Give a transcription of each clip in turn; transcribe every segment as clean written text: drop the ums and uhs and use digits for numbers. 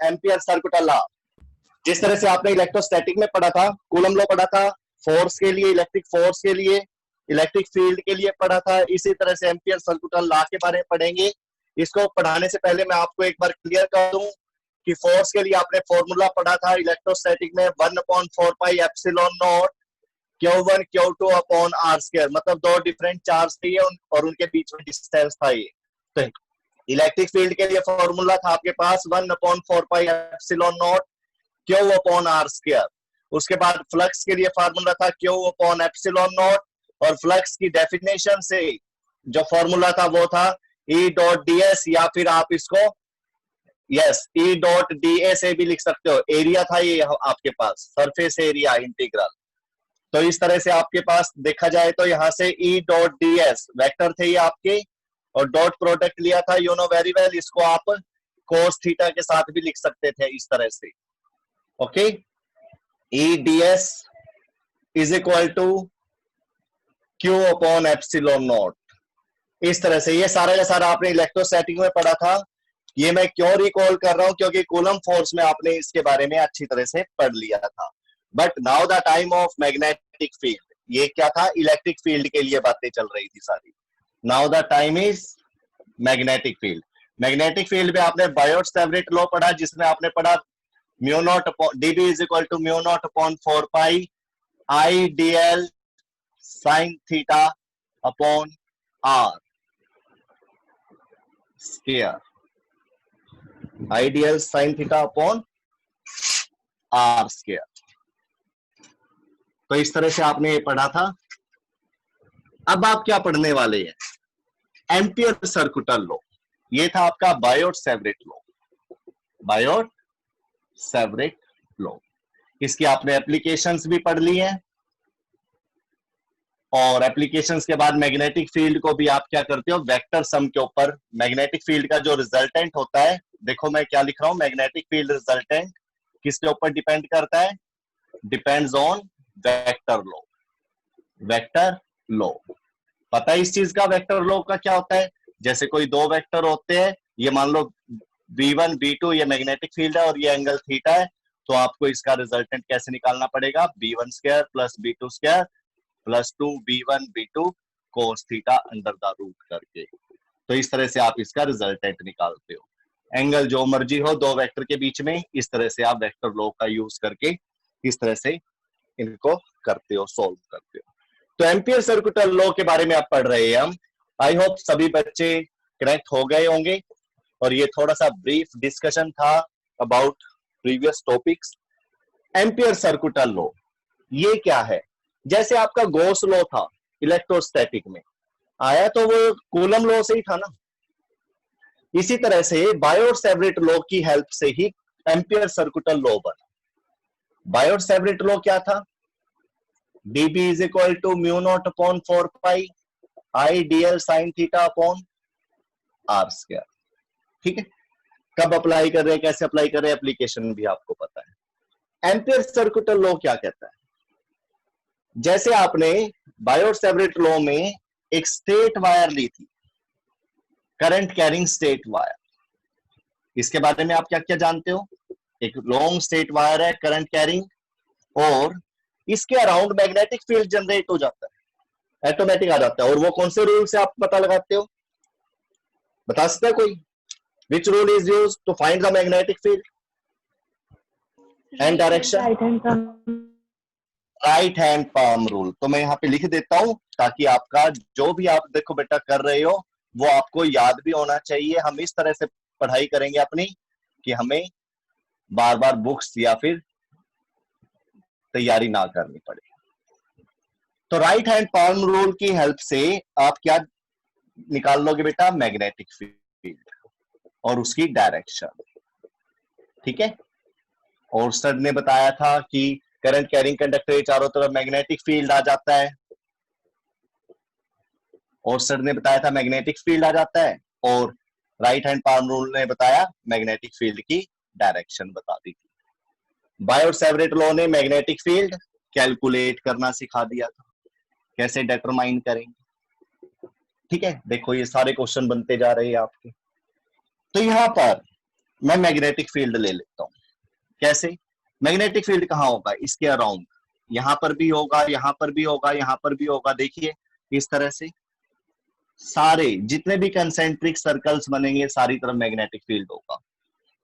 Ampere circular law, जिस तरह से आपने इलेक्ट्रोस्टैटिक में पढ़ा था, कूलम लॉ पढ़ा था, फोर्स के लिए, इलेक्ट्रिक फोर्स के लिए, इलेक्ट्रिक फील्ड के लिए पढ़ा था, इसी तरह से एम्पियर सर्कुलर लॉ के बारे में पढ़ेंगे। इसको पढ़ाने से पहले मैं आपको एक बार क्लियर कर दूं कि फोर्स के लिए आपने फॉर्मूला पढ़ा था इलेक्ट्रोस्टैटिक में 1/4 pi epsilon naught Q1 Q2 upon R square, मतलब दो डिफरेंट चार्ज थे और उनके बीच में डिस्टेंस था ये। तो इलेक्ट्रिक फील्ड के लिए फॉर्मूला था आपके पास 1/4 pi epsilon naught Q upon R square. उसके बाद फ्लक्स के लिए फॉर्मूला था Q अपॉन एप्सिलॉन नॉट, और फ्लक्स की डेफिनेशन से जो फॉर्मूला था वो था E डॉट ds, या फिर आप इसको E डॉट da से भी लिख सकते हो। एरिया था ये आपके पास, सरफेस एरिया इंटीग्रल। तो इस तरह से आपके पास देखा जाए तो यहां से E डॉट ds वेक्टर थे ये आपके, और डॉट प्रोडक्ट लिया था, यू नो वेरी वेल, इसको आप कोस थीटा के साथ भी लिख सकते थे इस तरह से। Okay, E ds is equal to Q upon epsilon naught. इस तरह से ये सारा का सारा आपने इलेक्ट्रोस्टैटिक में पढ़ा था। ये मैं क्यों रिकॉल कर रहा हूं, क्योंकि कूलम फोर्स में आपने इसके बारे में अच्छी तरह से पढ़ लिया था। But now the time of magnetic field, ये क्या था, इलेक्ट्रिक फील्ड के लिए बातें चल रही थी सारी। Now the time is magnetic field. Magnetic field में आपने बायोट-सैवरेट लॉ पढ़ा, जिसमें आपने पढ़ा mu naught dB is equal to mu naught upon 4 pi I dl sine theta upon R square, ideal sine theta upon R square. तो इस तरह से आपने ये पढ़ा था। अब आप क्या पढ़ने वाले हैं, एम्पियर सर्कुलर लॉ। ये था आपका बायोट-सैवरेट लॉ, बायोट-सैवरेट लॉ। इसकी आपने एप्लीकेशंस भी पढ़ ली हैं, और एप्लीकेशंस के बाद मैग्नेटिक फील्ड को भी आप क्या करते हो, वेक्टर सम के ऊपर मैग्नेटिक फील्ड का जो रिजल्टेंट होता है, देखो मैं क्या लिख रहा हूं, मैग्नेटिक फील्ड रिजल्टेंट किसके ऊपर डिपेंड करता है, depends on vector law. Vector law पता है इस चीज का, वेक्टर लॉ का क्या होता है, जैसे कोई दो वेक्टर होते हैं, ये मान लो v1 v2, ये मैग्नेटिक फील्ड है और ये एंगल थीटा है, तो आपको इसका रिजल्टेंट कैसे निकालना पड़ेगा, b1 square plus b2 square plus 2b1 b2 cos theta under the root करके। तो इस तरह से आप इसका रिजल्टेंट निकालते हो, एंगल जो मर्जी हो दो वेक्टर के बीच में, इस तरह से आप वेक्टर लॉ का यूज करके इस तरह से इनको करते हो, सोल्व करते हो। तो एम्पियर सर्कुलर लॉ के बारे में आप पढ़ रहे हैं हम। आई होप सभी बच्चे कनेक्ट हो गए होंगे, और ये थोड़ा सा ब्रीफ डिस्कशन था about previous topics. Ampere circular law ये क्या है, जैसे आपका गॉस लॉ था इलेक्ट्रोस्टैटिक में आया, तो वो कूलम लॉ से ही था ना। इसी तरह से बायोट-सैवरेट लॉ की हेल्प से ही एम्पियर सर्कुलर लॉ बना। बायोट-सैवरेट लॉ क्या था, dB is equal to mu naught upon 4 pi I dl sine theta upon R square. ठीक है, कब अप्लाई कर रहे हैं, कैसे अप्लाई कर रहे हैं, एप्लीकेशन भी आपको पता है। एम्पियर सर्कुलर लॉ क्या कहता है, जैसे आपने बायोट-सैवरेट लॉ में एक स्टेट वायर ली थी, करंट कैरिंग स्टेट वायर, इसके बारे में आप क्या क्या जानते हो, एक लॉन्ग स्टेट वायर है करंट कैरिंग, और इसके अराउंड मैग्नेटिक फील्ड जनरेट हो जाता है, ऑटोमेटिक आ जाता है। और वो कौन से रूल से आप पता लगाते हो, बता सकते हैं कोई, which rule is used to find the magnetic field and direction, right hand palm rule. तो मैं यहाँ पे लिख देता हूं ताकि आपका जो भी आप देखो बेटा कर रहे हो वो आपको याद भी होना चाहिए। हम इस तरह से पढ़ाई करेंगे अपनी कि हमें बार बार बुक्स या फिर तैयारी ना करनी पड़े। तो राइट हैंड पाम रूल की हेल्प से आप क्या निकाल लोगे बेटा, मैग्नेटिक फील्ड और उसकी डायरेक्शन। ठीक है, और सर ने बताया था कि करंट कैरिंग कंडक्टर के चारों तरफ मैग्नेटिक फील्ड आ जाता है, और सर ने बताया था मैग्नेटिक फील्ड आ जाता है, और राइट हैंड पाम रूल ने बताया मैग्नेटिक फील्ड की डायरेक्शन बता दी थी। बायोट-सैवरेट लॉ ने मैग्नेटिक फील्ड कैलकुलेट करना सिखा दिया था, कैसे डिटरमाइन करेंगे। ठीक है, देखो ये सारे क्वेश्चन बनते जा रहे हैं आपके। तो यहां पर मैं मैग्नेटिक फील्ड ले लेता हूं। कैसे? मैग्नेटिक फील्ड कहाँ होगा? इसके अराउंड, यहां पर भी होगा, यहां पर भी होगा, यहां पर भी होगा। देखिए इस तरह से सारे जितने भी कंसेंट्रिक सर्कल्स बनेंगे सारी तरफ मैग्नेटिक फील्ड होगा।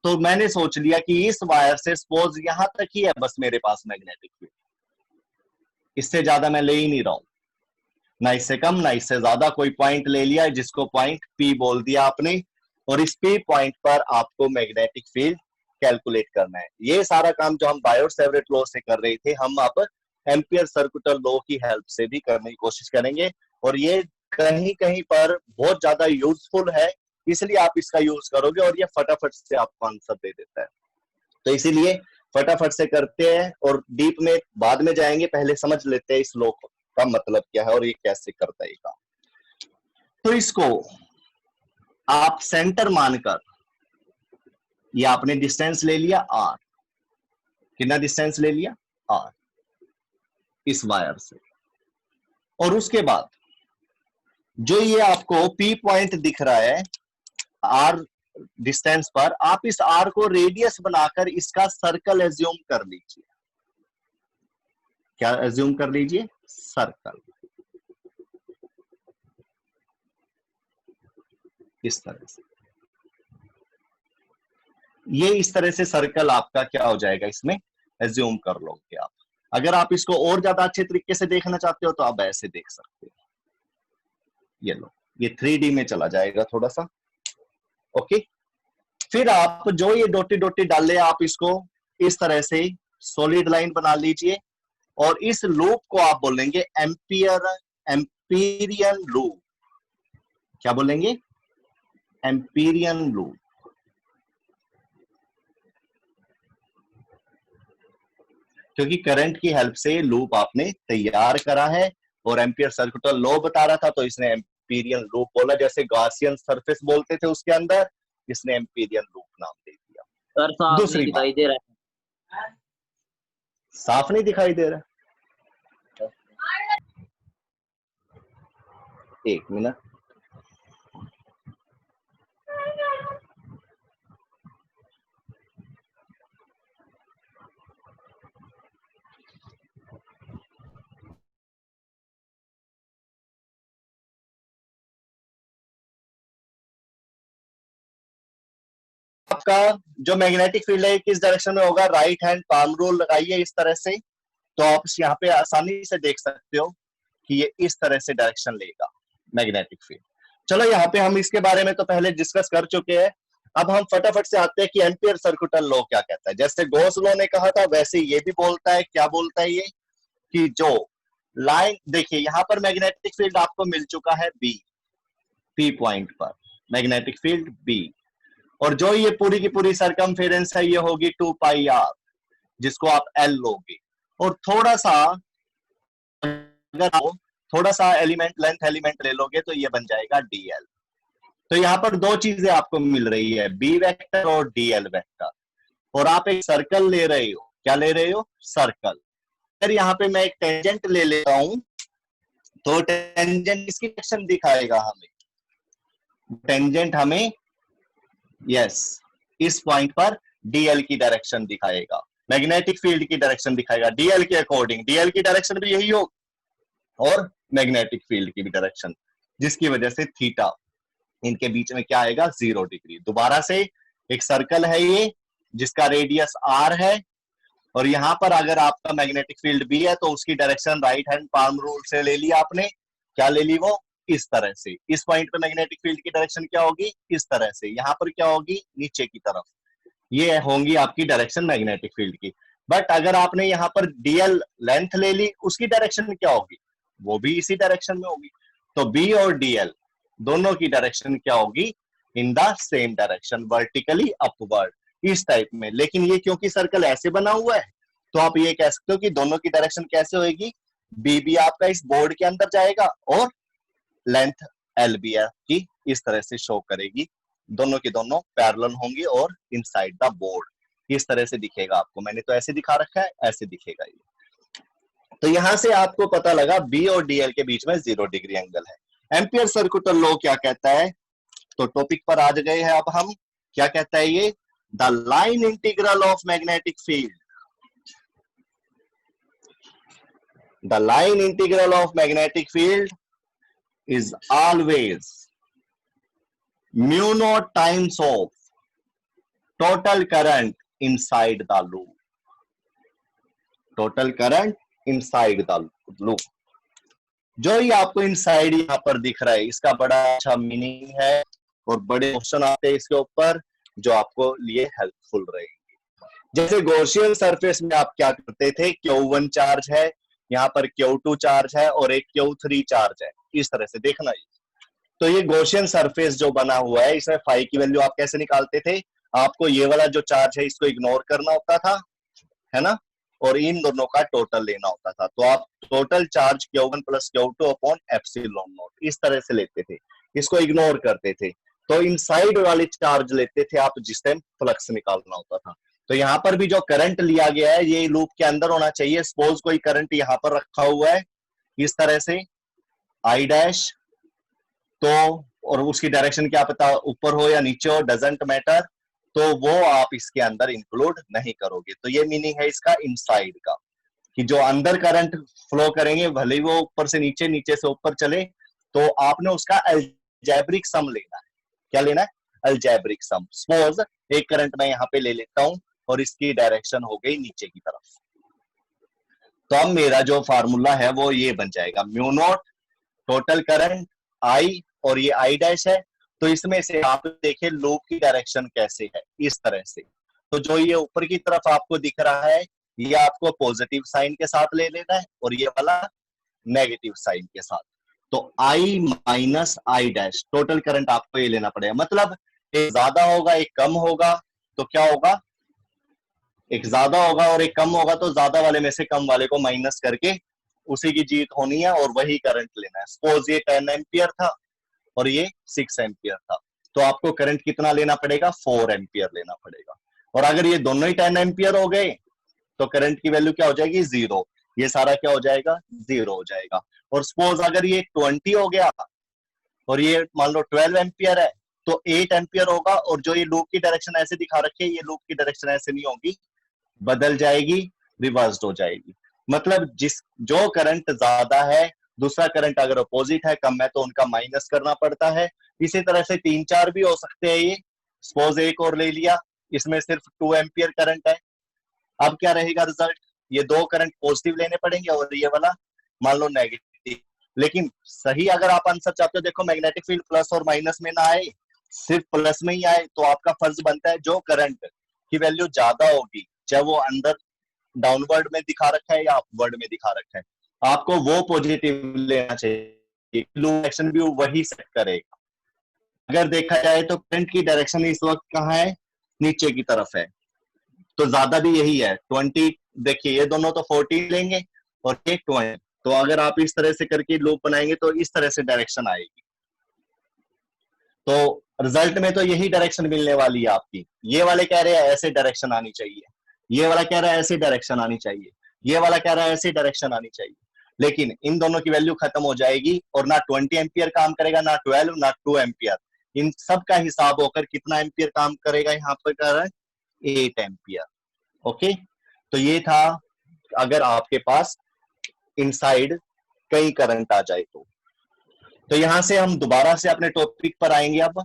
तो मैंने सोच लिया कि इस वायर से सपोज यहां तक ही है बस मेरे पास मैग्नेटिक फील्ड, इससे ज्यादा मैं ले ही नहीं रहा हूं, ना इससे कम ना इससे ज्यादा। कोई पॉइंट ले लिया जिसको पॉइंट पी बोल दिया आपने, और इस पी पॉइंट पर आपको मैग्नेटिक फील्ड कैलकुलेट करना है। ये सारा काम जो हम बायोट-सेवर्ट लॉ से कर रहे थे, हम अब एम्पियर सर्कुलर लॉ की हेल्प से भी करने की कोशिश करेंगे। और ये कहीं कहीं पर बहुत ज्यादा यूजफुल है, इसलिए आप इसका यूज करोगे और ये फटाफट से आपको आंसर दे देता है। तो इसीलिए फटाफट से करते हैं और डीप में बाद में जाएंगे, पहले समझ लेते हैं इस लॉ का मतलब क्या है और ये कैसे करता है काम। तो इसको आप सेंटर मानकर, ये आपने डिस्टेंस ले लिया आर, कितना डिस्टेंस ले लिया? आर, इस वायर से। और उसके बाद जो ये आपको पी पॉइंट दिख रहा है आर डिस्टेंस पर, आप इस आर को रेडियस बनाकर इसका सर्कल एज्यूम कर लीजिए। क्या एज्यूम कर लीजिए? सर्कल। इस तरह से, ये इस तरह से सर्कल आपका क्या हो जाएगा, इसमें एज्यूम कर लोगे आप। अगर आप इसको और ज्यादा अच्छे तरीके से देखना चाहते हो तो आप ऐसे देख सकते हो। ये लो, ये 3D में चला जाएगा थोड़ा सा। ओके, फिर आप जो ये डोटी डोटी डाले आप इसको इस तरह से सॉलिड लाइन बना लीजिए और इस लूप को आप बोलेंगे एम्पीरियन लूप। क्या बोलेंगे? Amperian loop. क्योंकि करंट की हेल्प से लूप आपने तैयार करा है और एम्पियर सर्कुलर लॉ बता रहा था, तो इसने एम्पीरियन लूप बोला। जैसे गॉसियन सरफेस बोलते थे उसके अंदर, इसने एम्पीरियन लूप नाम दे दिया। सर साफ नहीं दूसरी दिखाई दे रहा है। साफ नहीं दिखाई दे रहा? एक मिनट, आपका जो मैग्नेटिक फील्ड है किस डायरेक्शन में होगा? राइट हैंड पाम रूल लगाइए इस तरह से, तो आप यहाँ पे आसानी से देख सकते हो कि ये इस तरह से डायरेक्शन लेगा मैग्नेटिक फील्ड। चलो यहाँ पे हम इसके बारे में तो पहले डिस्कस कर चुके हैं। अब हम फटाफट से आते हैं कि एम्पियर सर्कुलर लॉ क्या कहता है। जैसे गॉस लॉ ने कहा था वैसे ये भी बोलता है। क्या बोलता है ये? कि जो लाइन, देखिए यहाँ पर मैग्नेटिक फील्ड आपको मिल चुका है बी, पी पॉइंट पर मैग्नेटिक फील्ड बी, और जो ये पूरी की पूरी सरकमफेरेंस है ये होगी 2 पाई आर, जिसको आप एल लोगे। और थोड़ा सा अगर आप थोड़ा सा एलिमेंट लेंथ एलिमेंट ले लोगे तो ये बन जाएगा डीएल। तो यहाँ पर दो चीजें आपको मिल रही है, बी वेक्टर और डीएल वेक्टर। और आप एक सर्कल ले रहे हो। क्या ले रहे हो? सर्कल। अगर यहाँ पे मैं एक टेंजेंट ले लेता हूं तो टेंजेंट इसकी डायरेक्शन दिखाएगा हमें। टेंजेंट हमें यस इस पॉइंट पर डीएल की डायरेक्शन दिखाएगा, मैग्नेटिक फील्ड की डायरेक्शन दिखाएगा डीएल के अकॉर्डिंग। डीएल की डायरेक्शन भी यही हो और मैग्नेटिक फील्ड की भी डायरेक्शन, जिसकी वजह से थीटा इनके बीच में क्या आएगा? 0 डिग्री। दोबारा से एक सर्कल है ये जिसका रेडियस आर है, और यहां पर अगर आपका मैग्नेटिक फील्ड बी है तो उसकी direction right hand palm rule से ले लिया आपने। क्या ले ली? वो इस तरह से। इस पॉइंट पे मैग्नेटिक फील्ड की डायरेक्शन क्या होगी? इस तरह से। यहां पर क्या होगी? नीचे की तरफ। ये होंगी आपकी डायरेक्शन मैग्नेटिक फील्ड की। बट अगर आपने यहाँ पर डीएल लेंथ ले ली, उसकी डायरेक्शन क्या होगी? वो भी इसी डायरेक्शन में होगी। तो बी और डीएल दोनों की डायरेक्शन क्या होगी? In the same direction, vertically upward, इस टाइप में। लेकिन ये क्योंकि सर्कल ऐसे बना हुआ है तो आप ये कह सकते हो कि दोनों की डायरेक्शन कैसे होगी? बी भी आपका इस बोर्ड के अंदर जाएगा और लेंथ एल भी आपकी इस तरह से शो करेगी। दोनों की दोनों पैरेलल होंगी और इनसाइड द बोर्ड इस तरह से दिखेगा आपको। मैंने तो ऐसे दिखा रखा है, ऐसे दिखेगा ये। तो यहां से आपको पता लगा बी और डीएल के बीच में 0 डिग्री एंगल है। एम्पियर सर्कुलर लॉ क्या कहता है? तो टॉपिक पर आ गए हैं अब हम। क्या कहता है ये? The line integral of magnetic field, the line integral of magnetic field is always mu naught times of total current inside the loop. Total current inside the loop. जो ये आपको इनसाइड यहाँ पर दिख रहा है, इसका बड़ा अच्छा मीनिंग है और बड़े क्वेश्चन आते हैं इसके ऊपर जो आपको लिए हेल्पफुल रहेंगे। जैसे गॉसियन सरफेस में आप क्या करते थे, Q1 चार्ज है, यहाँ पर Q2 चार्ज है और एक Q3 चार्ज है, इस तरह से देखना। तो ये गॉसियन सरफेस जो बना हुआ है, इसमें फाई की वैल्यू आप कैसे निकालते थे, आपको ये वाला जो चार्ज है इसको इग्नोर करना होता था, है ना, और इन दोनों का टोटल लेना होता था। तो आप total charge Q1 plus Q2 upon epsilon naught इस तरह से लेते थे, इसको इग्नोर करते थे। तो इनसाइड वाले चार्ज लेते थे आप जिस टाइम फ्लक्स निकालना होता था। तो यहाँ पर भी जो करंट लिया गया है ये लूप के अंदर होना चाहिए। सपोज कोई करंट यहाँ पर रखा हुआ है इस तरह से आई डैश, तो और उसकी डायरेक्शन क्या पता ऊपर हो या नीचे हो, डजंट मैटर, तो वो आप इसके अंदर इंक्लूड नहीं करोगे। तो ये मीनिंग है इसका इनसाइड का, कि जो अंदर करंट फ्लो करेंगे भले ही वो ऊपर से नीचे, नीचे से ऊपर चले, तो आपने उसका अलजेब्रिक सम लेना है। क्या लेना है? अलजेब्रिक सम। सपोज एक करंट मैं यहाँ पे ले लेता हूं और इसकी डायरेक्शन हो गई नीचे की तरफ, तो अब मेरा जो फार्मूला है वो ये बन जाएगा, mu naught total current I और ये आई डैश है। तो इसमें से आप देखें लूप की डायरेक्शन कैसे है, इस तरह से। तो जो ये ऊपर की तरफ आपको दिख रहा है ये आपको पॉजिटिव साइन के साथ ले लेना है और ये वाला नेगेटिव साइन के साथ। तो i minus i dash total current आपको ये लेना पड़ेगा। मतलब एक ज्यादा होगा एक कम होगा, तो क्या होगा, एक ज्यादा होगा और एक कम होगा, तो ज्यादा वाले में से कम वाले को माइनस करके उसी की जीत होनी है और वही करंट लेना है। सपोज ये 10 एम्पियर था और ये 6 एम्पियर था, तो आपको करंट कितना लेना पड़ेगा, 4 एम्पियर लेना पड़ेगा। और अगर ये दोनों ही 10 एम्पियर हो गए तो करंट की वैल्यू क्या हो जाएगी, 0। ये सारा क्या हो जाएगा, 0 हो जाएगा। और सपोज अगर ये 20 हो गया और ये मान लो 12 एम्पियर है, तो 8 एम्पियर होगा। और जो ये लूप की डायरेक्शन ऐसे दिखा रखी है, ये लूप की डायरेक्शन ऐसे नहीं होगी, बदल जाएगी, रिवर्स्ड हो जाएगी। मतलब जो करंट ज्यादा है, दूसरा करंट अगर अपोजिट है, कम है, तो उनका माइनस करना पड़ता है। इसी तरह से 3-4 भी हो सकते हैं ये। सपोज एक और ले लिया, इसमें सिर्फ 2 एम्पियर करंट है। अब क्या रहेगा रिजल्ट, ये दो करंट पॉजिटिव लेने पड़ेंगे और ये वाला मान लो नेगेटिव। लेकिन सही अगर आप आंसर चाहते हो, देखो मैग्नेटिक फील्ड प्लस और माइनस में ना आए, सिर्फ प्लस में ही आए, तो आपका फर्ज बनता है जो करंट की वैल्यू ज्यादा होगी, चाहे वो अंदर डाउनवर्ड में दिखा रखा है या अपवर्ड में दिखा रखा है, आपको वो पॉजिटिव लेना चाहिए। लूप डायरेक्शन भी वही सेट करेगा। अगर देखा जाए तो करंट की डायरेक्शन इस वक्त कहाँ है, नीचे की तरफ है, तो ज्यादा भी यही है 20। देखिए ये दोनों तो 14 लेंगे और ये 20, तो अगर आप इस तरह से करके लूप बनाएंगे तो इस तरह से डायरेक्शन आएगी। तो रिजल्ट में तो यही डायरेक्शन मिलने वाली है आपकी। ये वाले कह रहे हैं ऐसे डायरेक्शन आनी चाहिए, ये वाला कह रहा है ऐसे डायरेक्शन आनी चाहिए, ये वाला कह रहा है ऐसे डायरेक्शन आनी चाहिए। लेकिन इन दोनों की वैल्यू खत्म हो जाएगी और ना 20 एम्पियर काम करेगा, ना 12, ना 2 एम्पियर। इन सब का हिसाब होकर कितना एम्पियर काम करेगा, यहाँ पर कर रहा है 8 एम्पियर। ओके, तो ये था अगर आपके पास इनसाइड कई करंट आ जाए तो यहां से हम दोबारा से अपने टॉपिक पर आएंगे अब,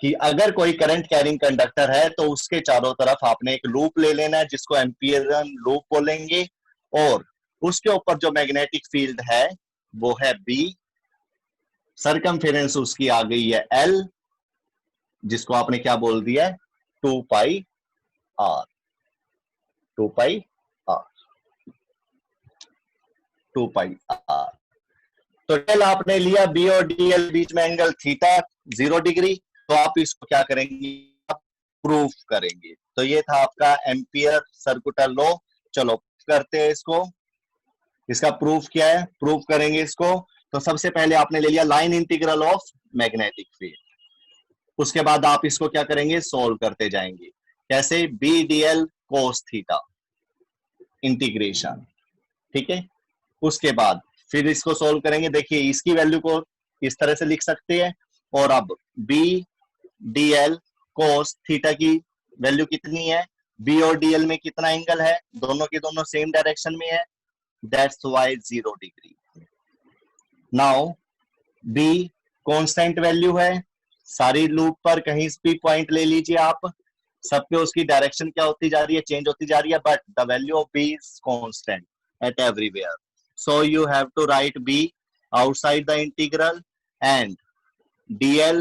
कि अगर कोई करंट कैरिंग कंडक्टर है तो उसके चारों तरफ आपने एक लूप ले लेना है जिसको एम्पियरन लूप बोलेंगे, और उसके ऊपर जो मैग्नेटिक फील्ड है वो है B, सरकमफेरेंस उसकी आ गई है L, जिसको आपने क्या बोल दिया है 2 पाई R, 2 पाई R, 2 पाई R। तो L आपने लिया, B और DL बीच में एंगल थीटा 0 डिग्री, तो आप इसको क्या करेंगे, प्रूफ करेंगे। तो ये था आपका एम्पियर सर्कुलर लॉ। चलो करते हैं इसको, इसका प्रूफ क्या है, प्रूफ करेंगे इसको। तो सबसे पहले आपने ले लिया line integral of magnetic field, उसके बाद आप इसको क्या करेंगे, सोल्व करते जाएंगे। कैसे, B D L cos theta integration, ठीक है। उसके बाद फिर इसको सोल्व करेंगे। देखिए इसकी वैल्यू को इस तरह से लिख सकते हैं, और अब B D L cos theta की वैल्यू कितनी है, बी और डीएल में कितना एंगल है, दोनों के दोनों सेम डायरेक्शन में है, that's why 0 degree. Now be constant value है, सारी लूप पर कहीं भी पॉइंट ले लीजिए आप, सब पे उसकी डायरेक्शन क्या होती जा रही है, चेंज होती जा रही है, but the value of B is constant at everywhere. So you have to write B outside the integral and dl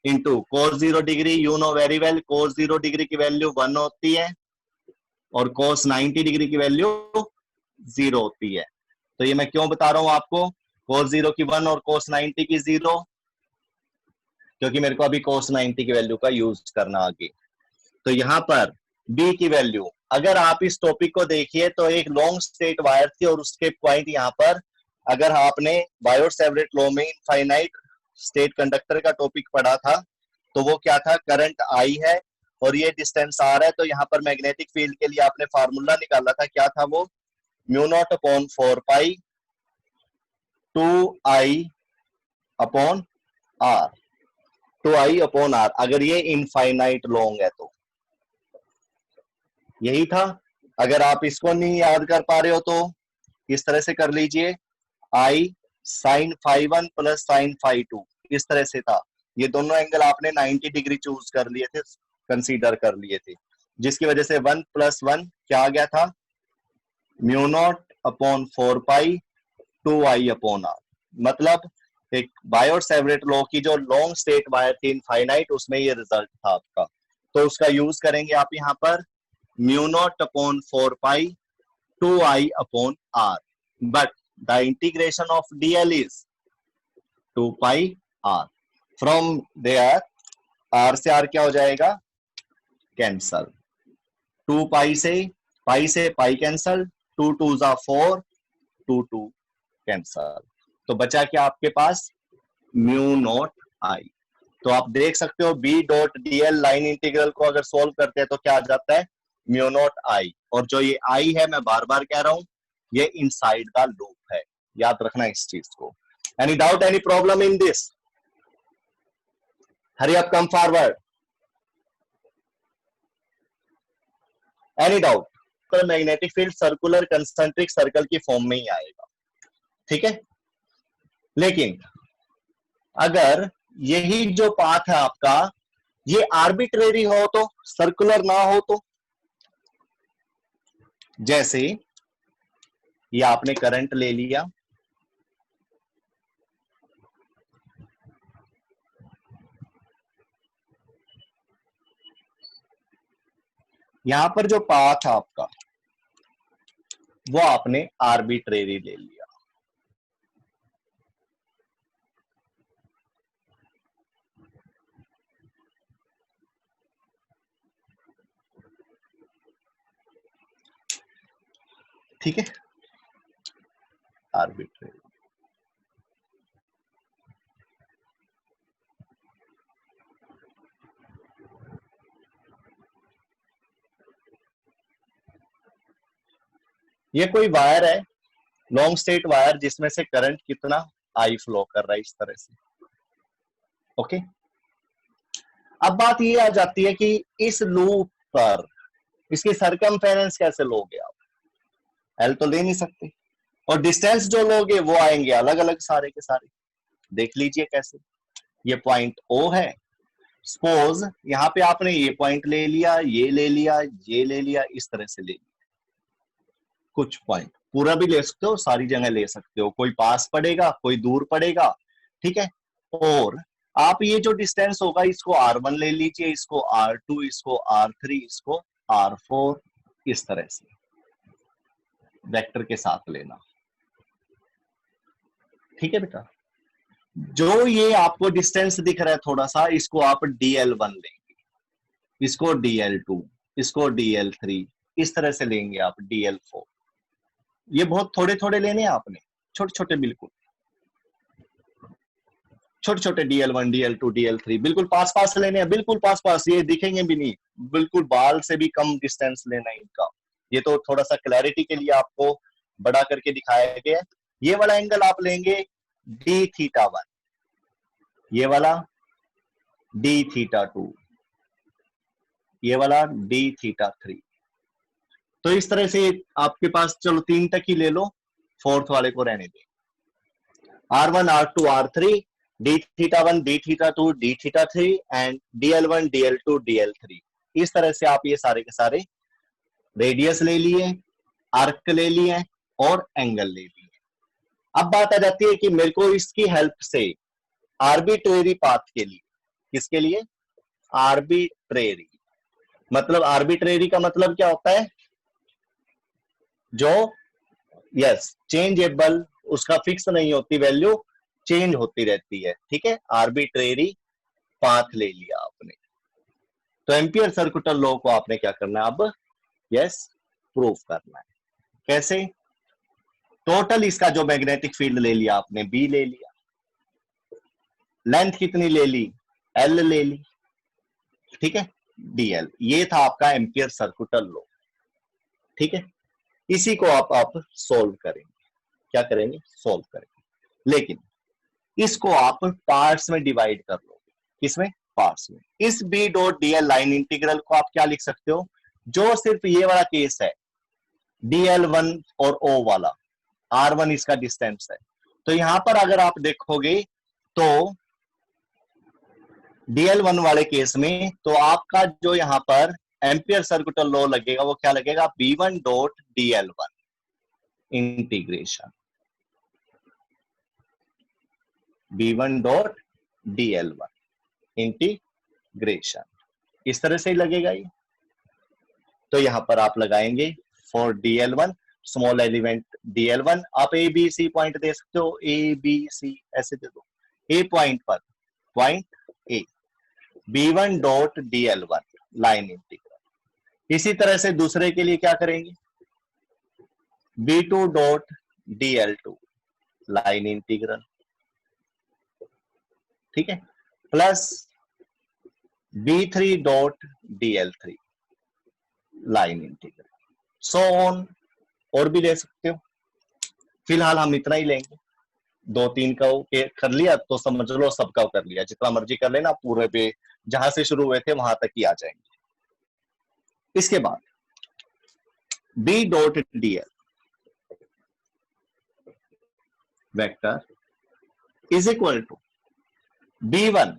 into cos 0 degree, you know very well cos 0 degree की वैल्यू 1 होती है और cos 90 degree की value 0 होती है। तो ये मैं क्यों बता रहा हूं आपको, cos 0 की 1 और cos 90 की 0, क्योंकि मेरे को अभी cos 90 की वैल्यू का यूज करना आगे। तो यहां पर b की वैल्यू, अगर आप इस टॉपिक को देखिए तो एक लॉन्ग स्ट्रेट वायर थी और उसके पॉइंट यहां पर, अगर आपने बायोट-सैवरेट लॉ में इनफाइनाइट स्टेट कंडक्टर का टॉपिक पढ़ा था तो वो क्या था, करंट आई है और ये डिस्टेंस आर है, तो यहाँ पर मैग्नेटिक फील्ड के लिए आपने फार्मूला निकाला था, क्या था वो, mu naught upon 4 pi 2i upon R, 2i upon R, अगर ये इनफाइनाइट लॉन्ग है तो यही था। अगर आप इसको नहीं याद कर पा रहे हो तो इस तरह से कर लीजिए, i sin phi 1 plus sin phi 2, इस तरह से था। ये दोनों एंगल आपने 90 डिग्री चूज कर लिए थे, कंसीडर कर लिए थे, जिसकी वजह से 1 प्लस 1 क्या आ गया था, mu naught upon 4 pi 2i upon R. मतलब एक बायोट-सैवरेट लॉ की जो लॉन्ग स्टेट वायर थी इनफाइनाइट, उसमें ये रिजल्ट था आपका, तो उसका यूज करेंगे आप यहाँ पर, mu naught upon 4 pi 2i upon R, but the integration of dl is 2 pi r, from there r से r क्या हो जाएगा, कैंसल, 2 पाई से पाई कैंसल, 2 2 जा 4, 2 2 कैंसल, तो बचा क्या आपके पास, म्यू नॉट आई। तो आप देख सकते हो b dot dl line integral को अगर सोल्व करते हैं तो क्या आ जाता है, म्यू नॉट आई, और जो ये आई है मैं बार बार कह रहा हूं ये इनसाइड द लूप है, याद रखना इस चीज को। Any doubt, any problem in this, hurry up, come forward, any doubt. तो magnetic field circular concentric circle की फॉर्म में ही आएगा, ठीक है। लेकिन अगर यही जो पाथ है आपका ये आर्बिट्रेरी हो तो, सर्कुलर ना हो तो, जैसे ये आपने करंट ले लिया, यहां पर जो पाथ है आपका वो आपने आर्बिट्रेरी ले लिया, ठीक है, आर्बिट्रेरी। ये कोई वायर है, लॉन्ग स्ट्रेट वायर, जिसमें से करंट कितना आई फ्लो कर रहा है इस तरह से, ओके। अब बात ये आ जाती है कि इस लूप पर इसकी सरकमफेरेंस कैसे लोगे आप, एल तो ले नहीं सकते, और डिस्टेंस जो लोगे वो आएंगे अलग अलग सारे के सारे, देख लीजिए कैसे। ये पॉइंट ओ है, सपोज यहां पे आपने ये पॉइंट ले लिया, ये ले लिया, ये ले लिया, इस तरह से ले लिया, कुछ पॉइंट पूरा भी ले सकते हो, सारी जगह ले सकते हो, कोई पास पड़ेगा कोई दूर पड़ेगा, ठीक है। और आप ये जो डिस्टेंस होगा इसको R1 ले लीजिए, इसको R2, इसको R3, इसको R4, इस तरह से वेक्टर के साथ लेना, ठीक है बेटा। जो ये आपको डिस्टेंस दिख रहा है थोड़ा सा, इसको आप DL1 लेंगे, इसको DL2, इसको DL3, इस तरह से लेंगे आप DL4। ये बहुत थोड़े थोड़े लेने हैं आपने, छोटे छोटे, बिल्कुल छोटे छोटे, DL1 DL2 DL3 बिल्कुल पास पास लेने हैं, बिल्कुल पास पास, ये दिखेंगे भी नहीं, बिल्कुल बाल से भी कम डिस्टेंस लेना है इनका। ये तो थोड़ा सा क्लैरिटी के लिए आपको बड़ा करके दिखाया गया। ये वाला एंगल आप लेंगे d θ1, ये वाला d θ2, ये वाला d थीटा 3। तो इस तरह से आपके पास, चलो 3 तक ही ले लो, फोर्थ वाले को रहने दें। R1 R2 R3 d theta 1 d theta 2 d theta 3 and dl1 dl2 dl3। इस तरह से आप ये सारे के सारे रेडियस ले लिए, आर्क ले लिए और एंगल ले लिए। अब बात आ जाती है कि मेरे को इसकी हेल्प से आर्बिट्रेरी पाथ के लिए, किसके लिए? आर्बिट्रेरी। मतलब आर्बिट्रेरी का मतलब क्या होता है? जो यस चेंजेबल, उसका फिक्स नहीं होती वैल्यू, चेंज होती रहती है। ठीक है, आर्बिट्रेरी पाथ ले लिया आपने। तो एम्पियर सर्कुलर लॉ को आपने क्या करना है अब? यस, प्रूफ करना है। कैसे? टोटल इसका जो मैग्नेटिक फील्ड ले लिया आपने, बी ले लिया, लेंथ कितनी ले ली? एल ले ली, ठीक है, डीएल। ये था आपका एम्पियर सर्कुलर लॉ। ठीक है, इसी को आप सोल्व करेंगे। क्या करेंगे? सोल्व करेंगे। लेकिन इसको आप पार्ट्स में डिवाइड कर लो। किसमें? पार्ट्स में। इस B dot DL line integral को आप क्या लिख सकते हो? जो सिर्फ ये वाला केस है, dl1 और o वाला, r1 इसका डिस्टेंस है। तो यहां पर अगर आप देखोगे तो dl1 वाले केस में तो आपका जो यहां पर एम्पियर सर्कुलर लॉ लगेगा वो क्या लगेगा? b1 dot dl1 integration, b1 dot dl1 integration, इस तरह से ही लगेगा ये। तो यहां पर आप लगाएंगे for dl1 small element dl1, आप ए बी सी पॉइंट दे सकते हो, ए बी सी ऐसे दे दो। ए पॉइंट पर point A, b1 dot dl1 line integral. इसी तरह से दूसरे के लिए क्या करेंगे? b2 dot dl2 line integral, ठीक है, plus b3 dot dl3 line integral, so on. और भी ले सकते हो, फिलहाल हम इतना ही लेंगे। 2-3 का कर लिया तो समझ लो सबका कर लिया, जितना मर्जी कर लेना, पूरे पे जहां से शुरू हुए थे वहां तक ही आ जाएंगे। इसके बाद b dot dl vector is equal to b1।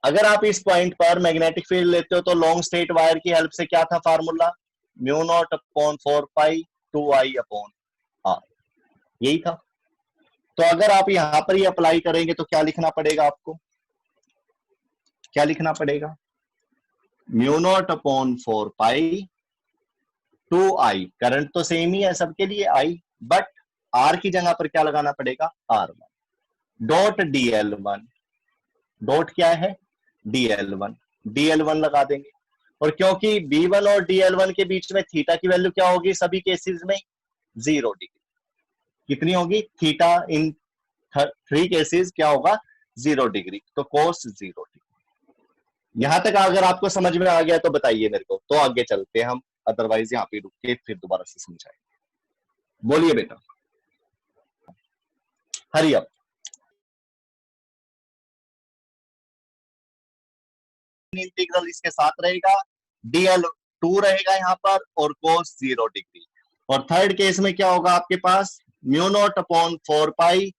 अगर आप इस पॉइंट पर मैग्नेटिक फील्ड लेते हो तो लॉन्ग स्ट्रेट वायर की हेल्प से क्या था formula? Mu naught upon 4 pi 2i upon r, यही था। तो अगर आप यहां पर ही अप्लाई करेंगे तो क्या लिखना पड़ेगा आपको? क्या लिखना पड़ेगा? Mu naught upon 4 pi 2i, current तो सेम ही है सबके लिए i, बट r की जगह पर क्या लगाना पड़ेगा? r1 डॉट dl1, डॉट क्या है? dl1, dl1 लगा देंगे। और क्योंकि b1 और dl1 के बीच में थीटा की वैल्यू क्या होगी सभी केसेस में? 0 डिग्री। कितनी होगी? थीटा इन 3 केसेस क्या होगा? 0 डिग्री। तो कोस 0 डिग्री। यहां तक अगर आपको समझ में आ गया तो बताइए मेरे को, तो आगे चलते हैं हम, अदरवाइज यहाँ पे रुक के फिर दोबारा से समझाएंगे। बोलिए बेटा, हरी अप। इंटीग्रल इसके साथ रहेगा, dl2 रहेगा यहाँ पर और cos 0 डिग्री। और थर्ड केस में क्या होगा आपके पास? Mu naught upon 4 pi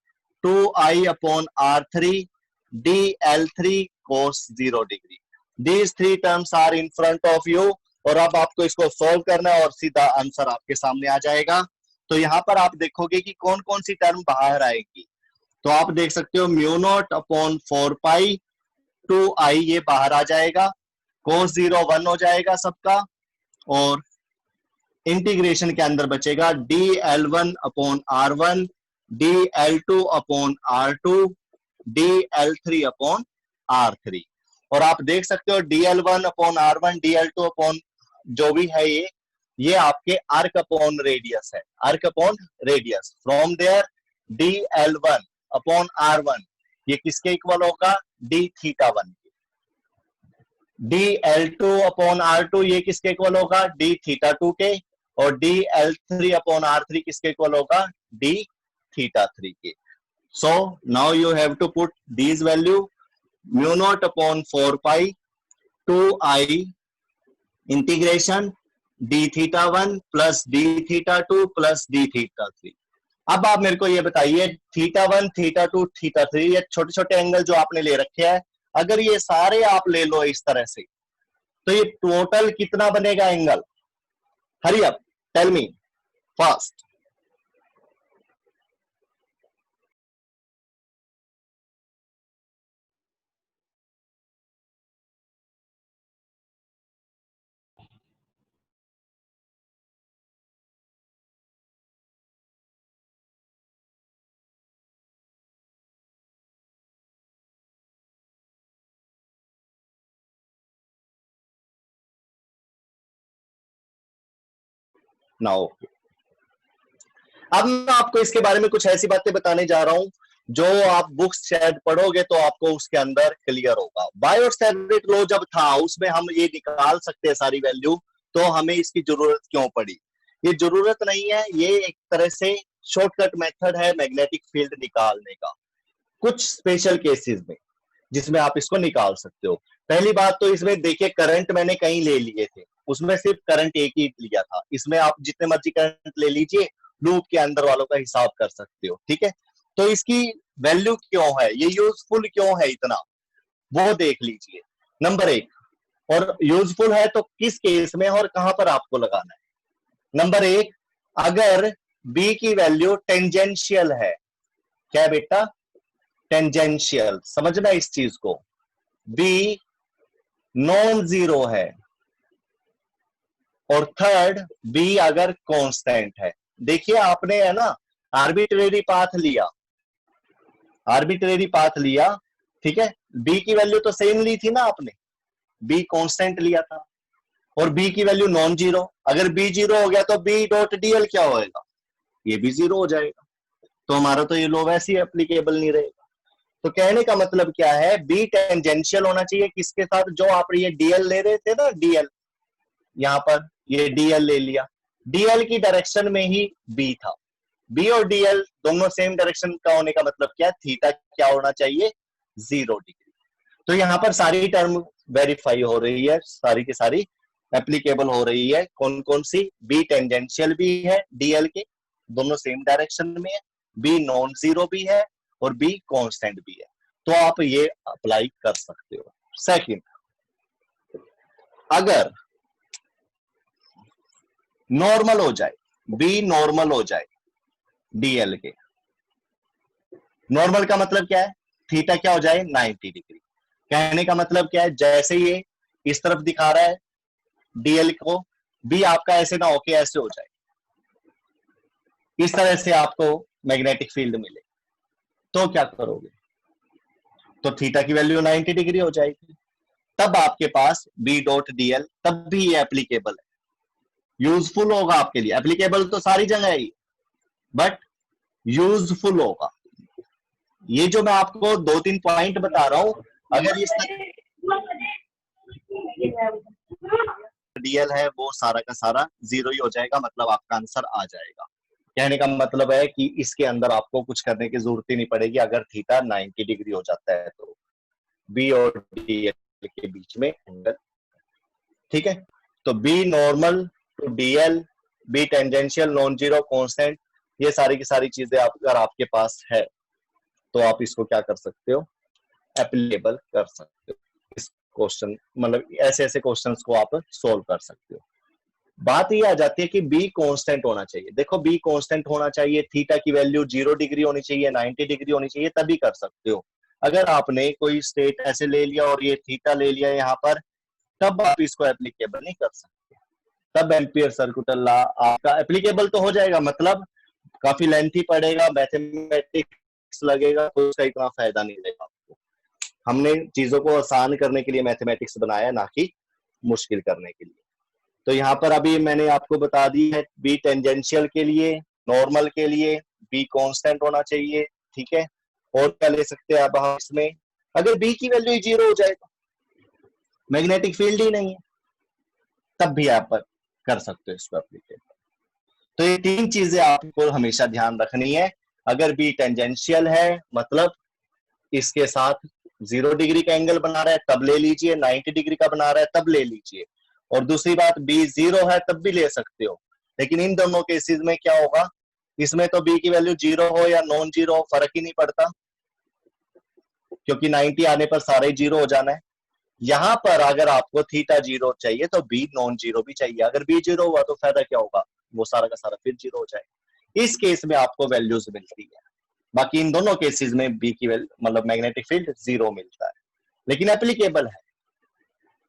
2i upon r3 dl3 cos 0 degree. These 3 terms are in front of you। और अब आपको इसको सॉल्व करना है और सीधा आंसर आपके सामने आ जाएगा। तो यहाँ पर आप देखोगे कि कौन कौन सी टर्म बाहर आएगी। तो आप देख सकते हो mu naught upon 4 pi 2i ये बाहर आ जाएगा, cos 0 1 हो जाएगा सबका, और इंटीग्रेशन के अंदर बचेगा dl1 upon r1 dl2 upon r2 dl3 upon r3। और आप देख सकते हो dl1 upon r1 dl2 upon जो भी है ये आपके आर्क अपॉन रेडियस है, arc upon radius. From there dl1 upon r1 ये किसके इक्वल होगा? d थीटा 1 के। dl2 अपॉन r2 ये किसके इक्वल होगा? d थीटा 2 के। और dl3 अपॉन r3 किसके इक्वल होगा? d थीटा 3 के। So now you have to put these value, mu naught upon 4 pi 2i integration D theta 1 plus D theta 2 plus D theta 3। अब आप मेरे को ये बताइए, थीटा 1 थीटा 2 थीटा 3 ये छोटे छोटे एंगल जो आपने ले रखे हैं, अगर ये सारे आप ले लो इस तरह से, तो ये टोटल कितना बनेगा angle? Hurry up, tell me fast. Now अब मैं आपको इसके बारे में कुछ ऐसी बातें बताने जा रहा हूं जो आप बुक्स शायद पढ़ोगे तो आपको उसके अंदर क्लियर होगा। बायोट-सैवर्ट लॉ जब था उसमें हम ये निकाल सकते हैं सारी वैल्यू, तो हमें इसकी जरूरत क्यों पड़ी? ये जरूरत नहीं है, ये एक तरह से शॉर्टकट मेथड है मैग्नेटिक फील्ड निकालने का, कुछ स्पेशल केसेस में जिसमें आप इसको निकाल सकते हो। पहली बात तो इसमें देखिए करंट मैंने कहीं ले लिए थे, उसमें सिर्फ करंट एक ही लिया था। इसमें आप जितने मर्जी करंट ले लीजिए, लूप के अंदर वालों का हिसाब कर सकते हो, ठीक है। तो इसकी वैल्यू क्यों है, ये यूजफुल क्यों है इतना, वो देख लीजिए। नंबर एक, और यूजफुल है तो किस केस में और कहां पर आपको लगाना है। नंबर एक, अगर बी की वैल्यू टेंजेंशियल है, क्या बेटा? टेंजेंशियल, समझना इस चीज को। बी नॉन जीरो है, और थर्ड बी अगर कांस्टेंट है। देखिए आपने है ना आर्बिट्रेरी पाथ लिया, आर्बिट्रेरी पाथ लिया, ठीक है। बी की वैल्यू तो सेम ली थी ना आपने, बी कांस्टेंट लिया था, और बी की वैल्यू नॉन जीरो। अगर बी जीरो हो गया तो बी डॉट डीएल क्या होएगा? ये भी जीरो हो जाएगा, तो हमारा तो ये लॉ वैसे ही एप्लीकेबल नहीं रहेगा। तो कहने का मतलब क्या है, बी टेंजेंशियल होना चाहिए किसके साथ? जो आप ये डीएल ले रहे थे ना, डीएल, यहां पर ये डीएल ले लिया, डीएल की डायरेक्शन में ही बी था। बी और डीएल दोनों सेम डायरेक्शन का होने का मतलब क्या? थीटा क्या होना चाहिए? 0 डिग्री। तो यहां पर सारी टर्म वेरीफाई हो रही है, सारी की सारी एप्लीकेबल हो रही है। कौन कौन सी? बी टेंजेंशियल भी है डीएल के, दोनों सेम डायरेक्शन में है, बी नॉन जीरो भी है, और बी कांस्टेंट भी है। तो आप ये अप्लाई कर सकते हो। सेकंड, अगर नॉर्मल हो जाए, बी नॉर्मल हो जाए डीएल के, नॉर्मल का मतलब क्या है? थीटा क्या हो जाए? 90 डिग्री। कहने का मतलब क्या है, जैसे ये इस तरफ दिखा रहा है डीएल को, बी आपका ऐसे ना होके ऐसे हो जाए, इस तरह से आपको मैग्नेटिक फील्ड मिले, तो क्या करोगे? तो थीटा की वैल्यू 90 डिग्री हो जाएगी, तब आपके पास बी डॉट डीएल तब भी ये एप्लीकेबल है, यूजफुल होगा आपके लिए। एप्लीकेबल तो सारी जगह है, बट यूजफुल होगा। ये जो मैं आपको 2-3 पॉइंट बता रहा हूं, अगर इस डीएल है वो सारा का सारा जीरो ही हो जाएगा, मतलब आपका आंसर आ जाएगा। कहने का मतलब है कि इसके अंदर आपको कुछ करने की जरूरत ही नहीं पड़ेगी अगर थीटा 90 डिग्री हो जाता है तो, बी और डीएल के बीच में एंगल, ठीक है। तो B normal to DL, B tangential, non zero, constant, ये सारी की सारी चीजें अगर आपके पास है तो आप इसको क्या कर सकते हो? एप्लीकेबल कर सकते हो। इस क्वेश्चन मतलब ऐसे ऐसे क्वेश्चंस को आप सोल्व कर सकते हो। बात ये आ जाती है कि बी कांस्टेंट होना चाहिए। देखो बी कांस्टेंट होना चाहिए, थीटा की वैल्यू 0 डिग्री होनी चाहिए, 90 डिग्री होनी चाहिए, तभी कर सकते हो। अगर आपने कोई स्टेट ऐसे ले लिया और ये थीटा ले लिया यहाँ पर, तब आप इसको एप्लीकेबल नहीं कर सकते। तब एम्पियर सर्कुलर लॉ आपका एप्लीकेबल तो हो जाएगा, मतलब काफी लेंथी पड़ेगा, मैथमेटिक्स लगेगा, तो उसका इतना फायदा नहीं रहेगा आपको। हमने चीजों को आसान करने के लिए मैथमेटिक्स बनाया, ना कि मुश्किल करने के लिए। तो यहाँ पर अभी मैंने आपको बता दी है, बी टेंजेंशियल के लिए, नॉर्मल के लिए बी कांस्टेंट होना चाहिए, ठीक है। और क्या ले सकते हैं अब हम इसमें, अगर बी की वैल्यू 0 हो जाए तो मैग्नेटिक फील्ड ही नहीं है, तब भी आप कर सकते हो इसको एप्लीकेट। तो ये 3 चीजें आपको हमेशा ध्यान रखनी है। अगर बी टेंजेंशियल है मतलब इसके साथ 0 डिग्री का एंगल बना रहा है तब ले लीजिए, 90 डिग्री का बना रहा है तब ले लीजिए। और दूसरी बात, बी 0 है तब भी ले सकते हो। लेकिन इन दोनों केसेस में क्या होगा, इसमें तो बी की वैल्यू 0 हो या नॉन 0 हो फर्क ही नहीं पड़ता, क्योंकि 90 आने पर सारे 0 हो जाना है। यहां पर अगर आपको थीटा 0 चाहिए तो बी नॉन 0 भी चाहिए। अगर बी 0 हुआ तो फायदा क्या होगा, वो सारा का सारा फिर 0 हो जाएगा। इस केस में आपको वैल्यूज मिलती है। बाकी इन दोनों केसेस में बी की वैल्यू मतलब मैग्नेटिक फील्ड 0 मिलता है। लेकिन एप्लीकेबल है।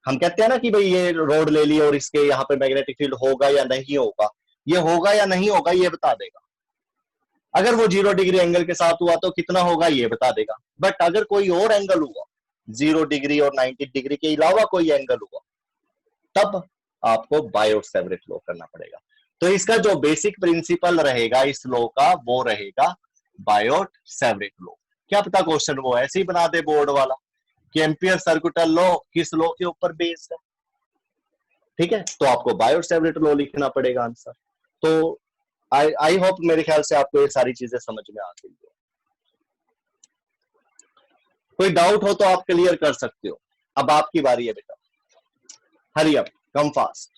हम कहते हैं ना कि भाई ये रोड ले ली और इसके यहाँ पे मैग्नेटिक फील्ड होगा या नहीं होगा, ये होगा या नहीं होगा ये बता देगा। अगर वो 0 डिग्री एंगल के साथ हुआ तो कितना होगा ये बता देगा। बट अगर कोई और एंगल हुआ, 0 डिग्री और 90 डिग्री के अलावा कोई एंगल हुआ, तब आपको बायोट-सैवरेट लॉ करना पड़ेगा। तो इसका जो बेसिक प्रिंसिपल रहेगा इस लॉ का, वो रहेगा बायोट-सैवरेट लॉ। क्या पता क्वेश्चन वो ऐसे ही बना दे बोर्ड वाला कि एम्पियर सर्कुलर लॉ किस लॉ के ऊपर बेस्ड है। ठीक है, तो आपको बायोट-सैवरेट लॉ लिखना पड़ेगा आंसर। तो आई होप मेरे ख्याल से आपको ये सारी चीजें समझ में आ गई हो। कोई डाउट हो तो आप क्लियर कर सकते हो। अब आपकी बारी है बेटा, हरी अप, कम फास्ट।